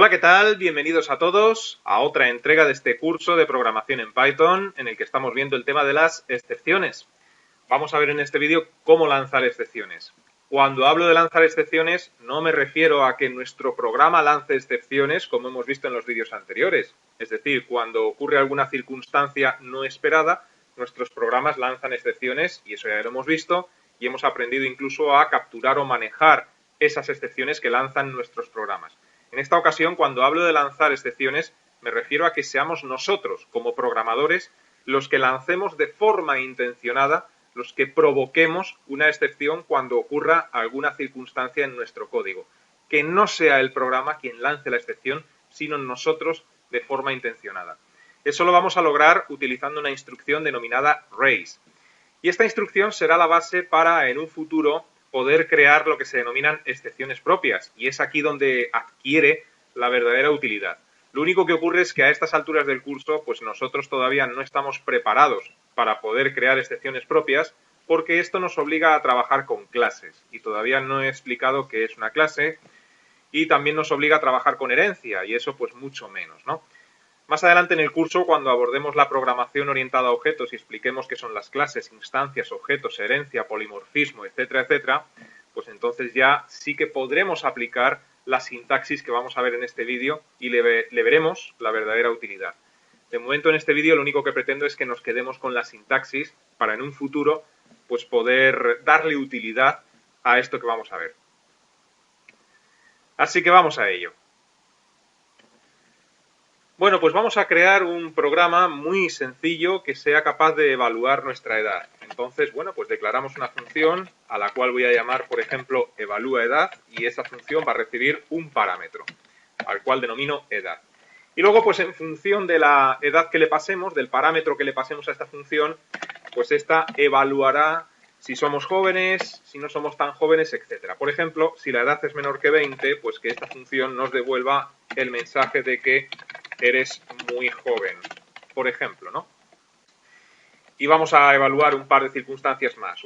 Hola, ¿qué tal? Bienvenidos a todos a otra entrega de este curso de programación en Python en el que estamos viendo el tema de las excepciones. Vamos a ver en este vídeo cómo lanzar excepciones. Cuando hablo de lanzar excepciones no me refiero a que nuestro programa lance excepciones como hemos visto en los vídeos anteriores. Es decir, cuando ocurre alguna circunstancia no esperada, nuestros programas lanzan excepciones y eso ya lo hemos visto y hemos aprendido incluso a capturar o manejar esas excepciones que lanzan nuestros programas. En esta ocasión, cuando hablo de lanzar excepciones, me refiero a que seamos nosotros, como programadores, los que lancemos de forma intencionada, los que provoquemos una excepción cuando ocurra alguna circunstancia en nuestro código. Que no sea el programa quien lance la excepción, sino nosotros de forma intencionada. Eso lo vamos a lograr utilizando una instrucción denominada raise. Y esta instrucción será la base para, en un futuro, poder crear lo que se denominan excepciones propias, y es aquí donde adquiere la verdadera utilidad. Lo único que ocurre es que a estas alturas del curso, pues nosotros todavía no estamos preparados para poder crear excepciones propias, porque esto nos obliga a trabajar con clases, y todavía no he explicado qué es una clase, y también nos obliga a trabajar con herencia, y eso pues mucho menos, ¿no? Más adelante en el curso, cuando abordemos la programación orientada a objetos y expliquemos qué son las clases, instancias, objetos, herencia, polimorfismo, etcétera, etcétera, pues entonces ya sí que podremos aplicar la sintaxis que vamos a ver en este vídeo y le veremos la verdadera utilidad. De momento en este vídeo lo único que pretendo es que nos quedemos con la sintaxis para en un futuro pues poder darle utilidad a esto que vamos a ver. Así que vamos a ello. Bueno, pues vamos a crear un programa muy sencillo que sea capaz de evaluar nuestra edad. Entonces, bueno, pues declaramos una función a la cual voy a llamar, por ejemplo, evalúaEdad, y esa función va a recibir un parámetro, al cual denomino edad. Y luego, pues en función de la edad que le pasemos, del parámetro que le pasemos a esta función, pues esta evaluará si somos jóvenes, si no somos tan jóvenes, etcétera. Por ejemplo, si la edad es menor que 20, pues que esta función nos devuelva el mensaje de que eres muy joven, por ejemplo, ¿no? Y vamos a evaluar un par de circunstancias más,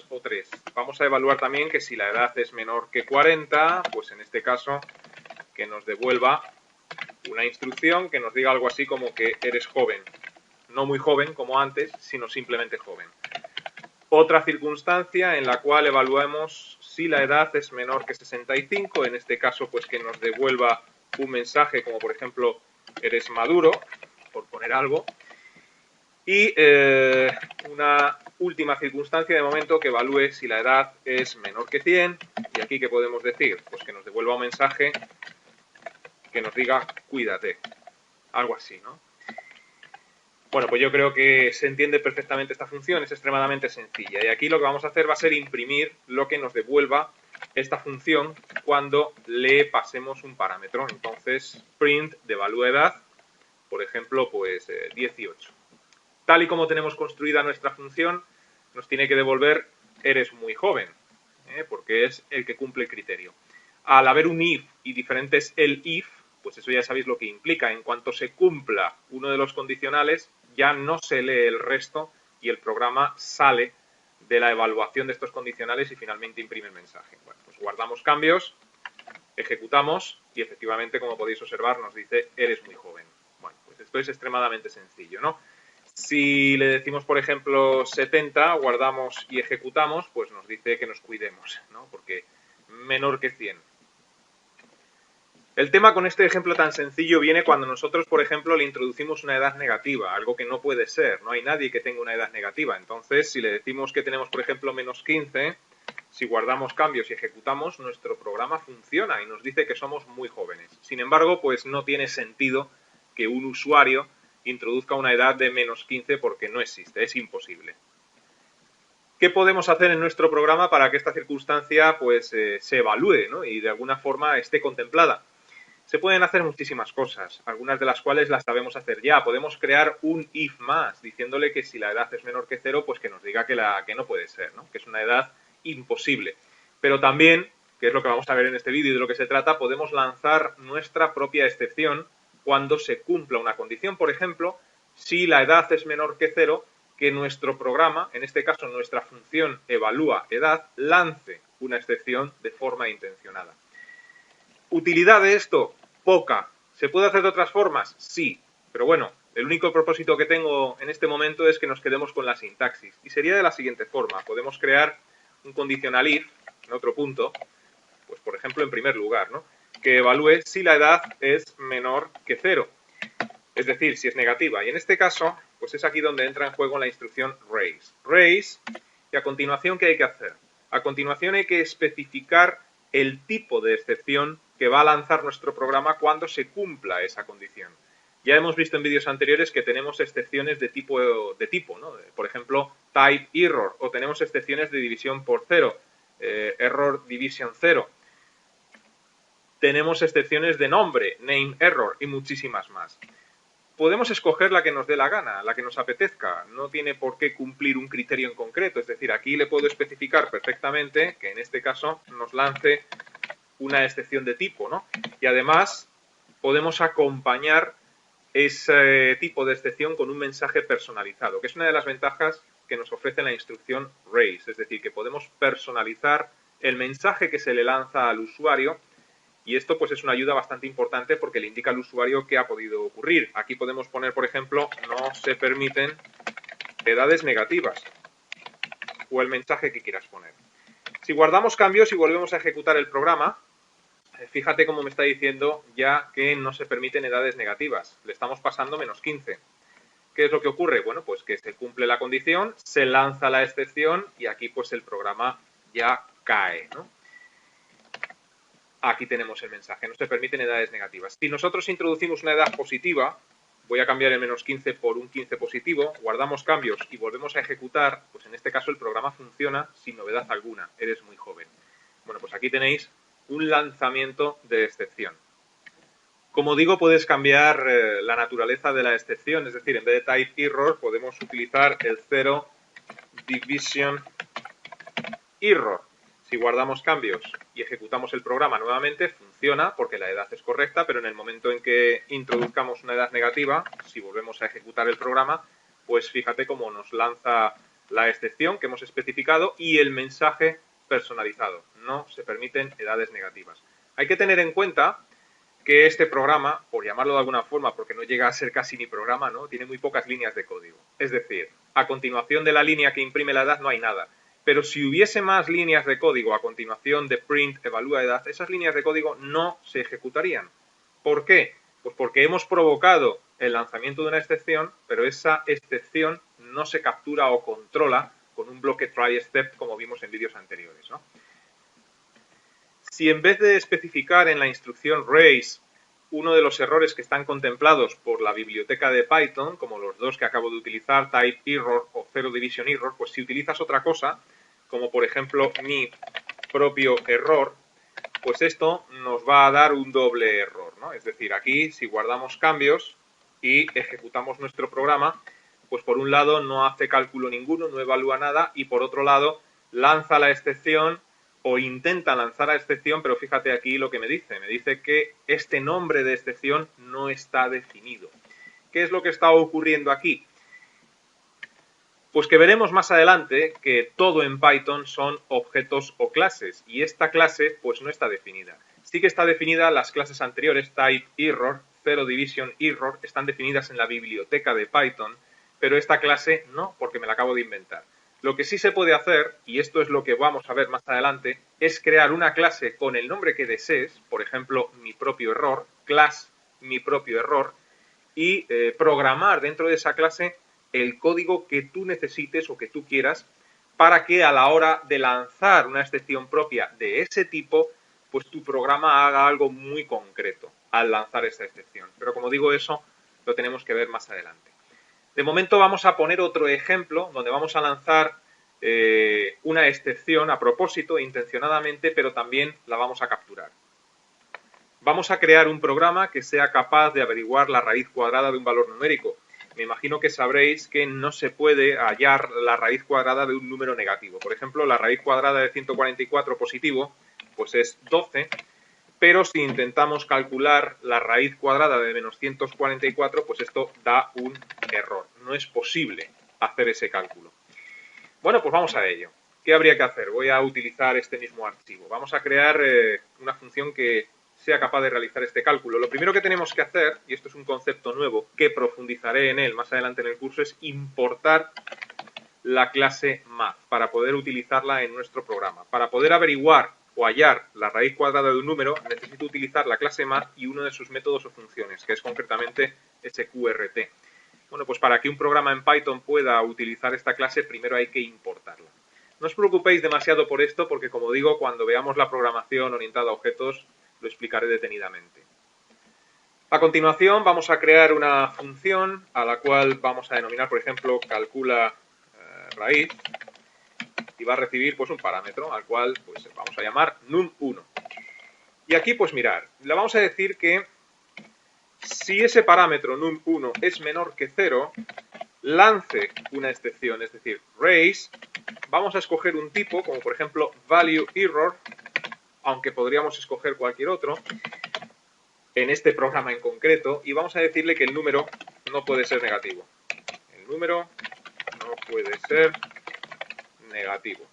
o tres. Vamos a evaluar también que si la edad es menor que 40, pues en este caso que nos devuelva una instrucción que nos diga algo así como que eres joven. No muy joven como antes, sino simplemente joven. Otra circunstancia en la cual evaluamos si la edad es menor que 65, en este caso pues que nos devuelva un mensaje como por ejemplo eres maduro, por poner algo. Y una última circunstancia de momento que evalúe si la edad es menor que 100, y aquí ¿qué podemos decir? Pues que nos devuelva un mensaje que nos diga cuídate, algo así, ¿no? Bueno, pues yo creo que se entiende perfectamente esta función, es extremadamente sencilla. Y aquí lo que vamos a hacer va a ser imprimir lo que nos devuelva esta función cuando le pasemos un parámetro. Entonces, print de evalúaEdad, por ejemplo, pues 18. Tal y como tenemos construida nuestra función, nos tiene que devolver eres muy joven, porque es el que cumple el criterio. Al haber un if y diferentes el if, pues eso ya sabéis lo que implica. En cuanto se cumpla uno de los condicionales, ya no se lee el resto y el programa sale de la evaluación de estos condicionales y finalmente imprime el mensaje. Bueno, pues guardamos cambios, ejecutamos y efectivamente, como podéis observar, nos dice eres muy joven. Bueno, pues esto es extremadamente sencillo, ¿no? Si le decimos, por ejemplo, 70, guardamos y ejecutamos, pues nos dice que nos cuidemos, ¿no? Porque menor que 100. El tema con este ejemplo tan sencillo viene cuando nosotros, por ejemplo, le introducimos una edad negativa, algo que no puede ser, no hay nadie que tenga una edad negativa. Entonces, si le decimos que tenemos, por ejemplo, menos 15, si guardamos cambios y ejecutamos, nuestro programa funciona y nos dice que somos muy jóvenes. Sin embargo, pues no tiene sentido que un usuario introduzca una edad de menos 15 porque no existe, es imposible. ¿Qué podemos hacer en nuestro programa para que esta circunstancia pues, se evalúe, ¿no? Y de alguna forma esté contemplada? Se pueden hacer muchísimas cosas, algunas de las cuales las sabemos hacer ya. Podemos crear un if más, diciéndole que si la edad es menor que 0, pues que nos diga que no puede ser, ¿no? Que es una edad imposible. Pero también, que es lo que vamos a ver en este vídeo y de lo que se trata, podemos lanzar nuestra propia excepción cuando se cumpla una condición. Por ejemplo, si la edad es menor que 0, que nuestro programa, en este caso nuestra función evalúaEdad, lance una excepción de forma intencionada. ¿Utilidad de esto? Poca. ¿Se puede hacer de otras formas? Sí. Pero bueno, el único propósito que tengo en este momento es que nos quedemos con la sintaxis. Y sería de la siguiente forma. Podemos crear un conditional if, en otro punto, pues por ejemplo en primer lugar, ¿no? Que evalúe si la edad es menor que 0. Es decir, si es negativa. Y en este caso, pues es aquí donde entra en juego la instrucción raise. Raise, y a continuación, ¿qué hay que hacer? A continuación hay que especificar el tipo de excepción que va a lanzar nuestro programa cuando se cumpla esa condición. Ya hemos visto en vídeos anteriores que tenemos excepciones de tipo, ¿no? Por ejemplo, type error, o tenemos excepciones de división por 0, error division 0. Tenemos excepciones de nombre, name error, y muchísimas más. Podemos escoger la que nos dé la gana, la que nos apetezca. No tiene por qué cumplir un criterio en concreto. Es decir, aquí le puedo especificar perfectamente que en este caso nos lance una excepción de tipo, ¿no? Y además podemos acompañar ese tipo de excepción con un mensaje personalizado, que es una de las ventajas que nos ofrece la instrucción raise. Es decir, que podemos personalizar el mensaje que se le lanza al usuario. Y esto pues es una ayuda bastante importante porque le indica al usuario qué ha podido ocurrir. Aquí podemos poner, por ejemplo, no se permiten edades negativas o el mensaje que quieras poner. Si guardamos cambios y volvemos a ejecutar el programa, fíjate cómo me está diciendo ya que no se permiten edades negativas. Le estamos pasando menos 15. ¿Qué es lo que ocurre? Bueno, pues que se cumple la condición, se lanza la excepción y aquí pues el programa ya cae, ¿no? Aquí tenemos el mensaje, no se permiten edades negativas. Si nosotros introducimos una edad positiva, voy a cambiar el menos 15 por un 15 positivo, guardamos cambios y volvemos a ejecutar, pues en este caso el programa funciona sin novedad alguna, eres muy joven. Bueno, pues aquí tenéis un lanzamiento de excepción. Como digo, puedes cambiar la naturaleza de la excepción, es decir, en vez de type error podemos utilizar el 0 division error. Si guardamos cambios y ejecutamos el programa nuevamente, funciona porque la edad es correcta, pero en el momento en que introduzcamos una edad negativa, si volvemos a ejecutar el programa, pues fíjate cómo nos lanza la excepción que hemos especificado y el mensaje personalizado. No se permiten edades negativas. Hay que tener en cuenta que este programa, por llamarlo de alguna forma, porque no llega a ser casi ni programa, ¿no? Tiene muy pocas líneas de código. Es decir, a continuación de la línea que imprime la edad no hay nada. Pero si hubiese más líneas de código a continuación de print evalúa edad, esas líneas de código no se ejecutarían. ¿Por qué? Pues porque hemos provocado el lanzamiento de una excepción, pero esa excepción no se captura o controla con un bloque try step como vimos en vídeos anteriores, ¿no? Si en vez de especificar en la instrucción raise uno de los errores que están contemplados por la biblioteca de Python, como los dos que acabo de utilizar, type error o zero division error, pues si utilizas otra cosa, como por ejemplo mi propio error, pues esto nos va a dar un doble error, ¿no? Es decir, aquí si guardamos cambios y ejecutamos nuestro programa, pues por un lado no hace cálculo ninguno, no evalúa nada, y por otro lado lanza la excepción o intenta lanzar la excepción, pero fíjate aquí lo que me dice que este nombre de excepción no está definido. ¿Qué es lo que está ocurriendo aquí? Pues que veremos más adelante que todo en Python son objetos o clases, y esta clase pues no está definida. Sí que está definida las clases anteriores, type error, zero division error, están definidas en la biblioteca de Python, pero esta clase no, porque me la acabo de inventar. Lo que sí se puede hacer, y esto es lo que vamos a ver más adelante, es crear una clase con el nombre que desees, por ejemplo, mi propio error, class mi propio error, y programar dentro de esa clase el código que tú necesites o que tú quieras para que a la hora de lanzar una excepción propia de ese tipo, pues tu programa haga algo muy concreto al lanzar esa excepción. Pero como digo, eso lo tenemos que ver más adelante. De momento vamos a poner otro ejemplo donde vamos a lanzar una excepción a propósito, intencionadamente, pero también la vamos a capturar. Vamos a crear un programa que sea capaz de averiguar la raíz cuadrada de un valor numérico. Me imagino que sabréis que no se puede hallar la raíz cuadrada de un número negativo. Por ejemplo, la raíz cuadrada de 144 positivo, pues es 12, pero si intentamos calcular la raíz cuadrada de menos 144, pues esto da un error. No es posible hacer ese cálculo. Bueno, pues vamos a ello. ¿Qué habría que hacer? Voy a utilizar este mismo archivo. Vamos a crear una función que sea capaz de realizar este cálculo. Lo primero que tenemos que hacer, y esto es un concepto nuevo que profundizaré en él más adelante en el curso, es importar la clase math para poder utilizarla en nuestro programa. Para poder averiguar o hallar la raíz cuadrada de un número, necesito utilizar la clase math y uno de sus métodos o funciones, que es concretamente sqrt. Bueno, pues para que un programa en Python pueda utilizar esta clase, primero hay que importarla. No os preocupéis demasiado por esto, porque como digo, cuando veamos la programación orientada a objetos, lo explicaré detenidamente. A continuación vamos a crear una función a la cual vamos a denominar, por ejemplo, calcula raíz, y va a recibir pues un parámetro al cual pues vamos a llamar num1. Y aquí pues mirar, le vamos a decir que si ese parámetro num1 es menor que 0, lance una excepción, es decir, raise. Vamos a escoger un tipo, como por ejemplo value error, aunque podríamos escoger cualquier otro, en este programa en concreto, y vamos a decirle que el número no puede ser negativo. El número no puede ser negativo.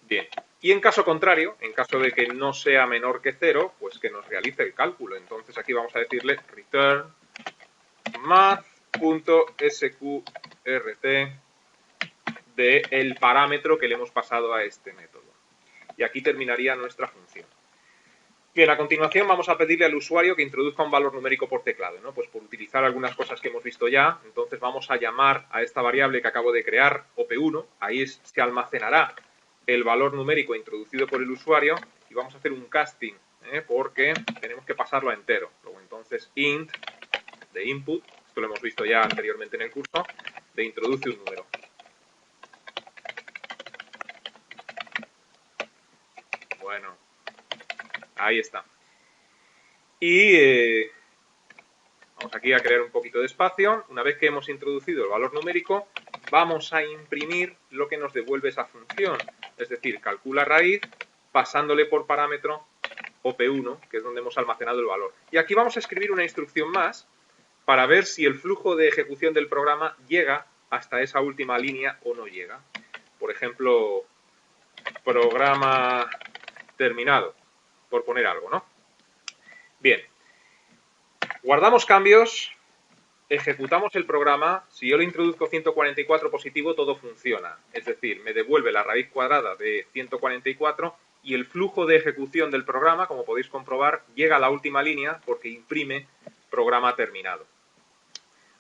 Bien. Y en caso contrario, en caso de que no sea menor que 0, pues que nos realice el cálculo. Entonces aquí vamos a decirle return math.sqrt del parámetro que le hemos pasado a este método. Y aquí terminaría nuestra función. Bien, a continuación vamos a pedirle al usuario que introduzca un valor numérico por teclado, ¿no? Pues por utilizar algunas cosas que hemos visto ya, entonces vamos a llamar a esta variable que acabo de crear, op1, ahí se almacenará el valor numérico introducido por el usuario y vamos a hacer un casting, porque tenemos que pasarlo a entero. Luego entonces int de input, esto lo hemos visto ya anteriormente en el curso, de introduce un número. Bueno, ahí está. Y vamos aquí a crear un poquito de espacio. Una vez que hemos introducido el valor numérico, vamos a imprimir lo que nos devuelve esa función. Es decir, calcula raíz pasándole por parámetro op1, que es donde hemos almacenado el valor. Y aquí vamos a escribir una instrucción más para ver si el flujo de ejecución del programa llega hasta esa última línea o no llega. Por ejemplo, programa terminado, por poner algo, ¿no? Bien, guardamos cambios, ejecutamos el programa. Si yo le introduzco 144 positivo, todo funciona. Es decir, me devuelve la raíz cuadrada de 144 y el flujo de ejecución del programa, como podéis comprobar, llega a la última línea porque imprime programa terminado.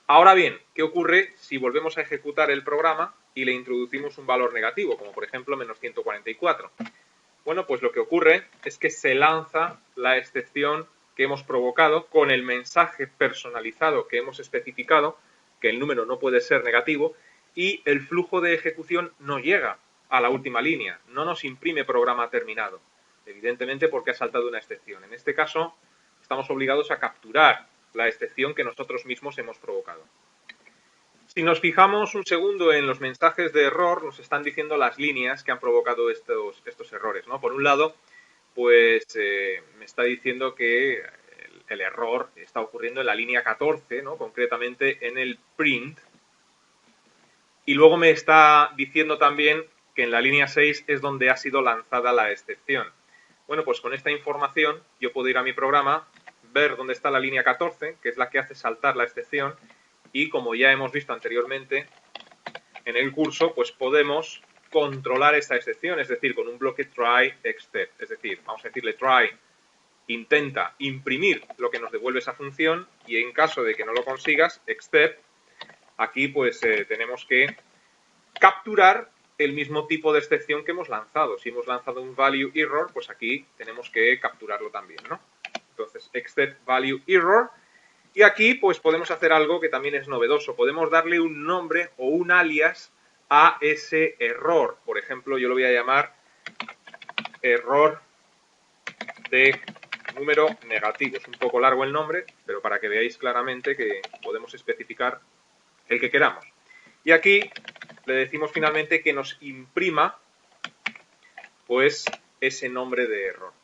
Ahora bien, ¿qué ocurre si volvemos a ejecutar el programa y le introducimos un valor negativo, como por ejemplo menos 144? Bueno, pues lo que ocurre es que se lanza la excepción que hemos provocado con el mensaje personalizado que hemos especificado, que el número no puede ser negativo, y el flujo de ejecución no llega a la última línea, no nos imprime programa terminado, evidentemente porque ha saltado una excepción. En este caso, estamos obligados a capturar la excepción que nosotros mismos hemos provocado. Si nos fijamos un segundo en los mensajes de error, nos están diciendo las líneas que han provocado estos errores, ¿no? Por un lado, pues me está diciendo que el error está ocurriendo en la línea 14, ¿no? Concretamente en el print. Y luego me está diciendo también que en la línea 6 es donde ha sido lanzada la excepción. Bueno, pues con esta información yo puedo ir a mi programa, ver dónde está la línea 14, que es la que hace saltar la excepción, y como ya hemos visto anteriormente en el curso, pues podemos controlar esta excepción, es decir, con un bloque try except. Es decir, vamos a decirle try, intenta imprimir lo que nos devuelve esa función, y en caso de que no lo consigas, except, aquí pues tenemos que capturar el mismo tipo de excepción que hemos lanzado. Si hemos lanzado un value error, pues aquí tenemos que capturarlo también, ¿no? Entonces, except value error. Y aquí pues podemos hacer algo que también es novedoso. Podemos darle un nombre o un alias a ese error. Por ejemplo, yo lo voy a llamar error de número negativo. Es un poco largo el nombre, pero para que veáis claramente que podemos especificar el que queramos. Y aquí le decimos finalmente que nos imprima pues ese nombre de error.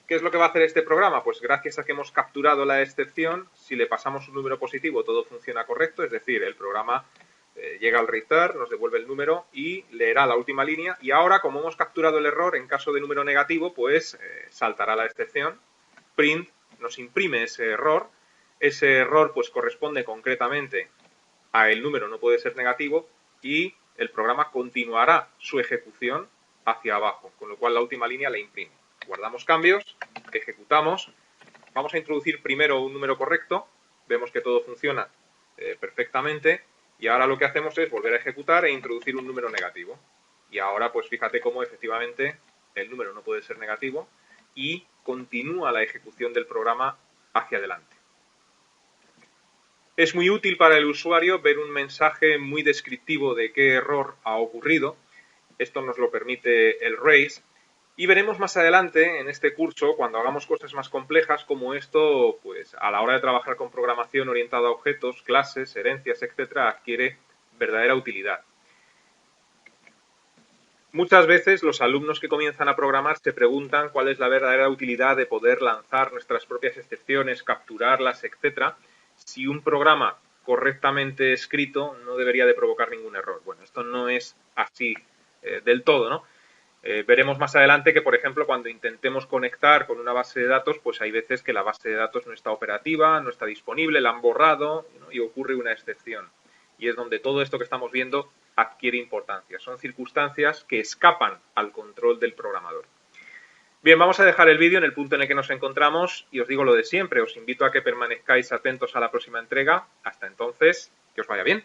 ¿Qué es lo que va a hacer este programa? Pues gracias a que hemos capturado la excepción, si le pasamos un número positivo todo funciona correcto, es decir, el programa llega al restart, nos devuelve el número y leerá la última línea. Y ahora, como hemos capturado el error, en caso de número negativo, pues saltará la excepción. Print nos imprime ese error. Ese error pues corresponde concretamente a el número no puede ser negativo y el programa continuará su ejecución hacia abajo, con lo cual la última línea la imprime. Guardamos cambios, ejecutamos. Vamos a introducir primero un número correcto. Vemos que todo funciona perfectamente. Y ahora lo que hacemos es volver a ejecutar e introducir un número negativo. Y ahora pues fíjate cómo efectivamente el número no puede ser negativo y continúa la ejecución del programa hacia adelante. Es muy útil para el usuario ver un mensaje muy descriptivo de qué error ha ocurrido. Esto nos lo permite el RAISE. Y veremos más adelante en este curso, cuando hagamos cosas más complejas, como esto, pues a la hora de trabajar con programación orientada a objetos, clases, herencias, etcétera, adquiere verdadera utilidad. Muchas veces los alumnos que comienzan a programar se preguntan cuál es la verdadera utilidad de poder lanzar nuestras propias excepciones, capturarlas, etcétera, si un programa correctamente escrito no debería de provocar ningún error. Bueno, esto no es así del todo, ¿no? Veremos más adelante que, por ejemplo, cuando intentemos conectar con una base de datos, pues hay veces que la base de datos no está operativa, no está disponible, la han borrado, ¿no? Y ocurre una excepción. Y es donde todo esto que estamos viendo adquiere importancia. Son circunstancias que escapan al control del programador. Bien, vamos a dejar el vídeo en el punto en el que nos encontramos y os digo lo de siempre. Os invito a que permanezcáis atentos a la próxima entrega. Hasta entonces, que os vaya bien.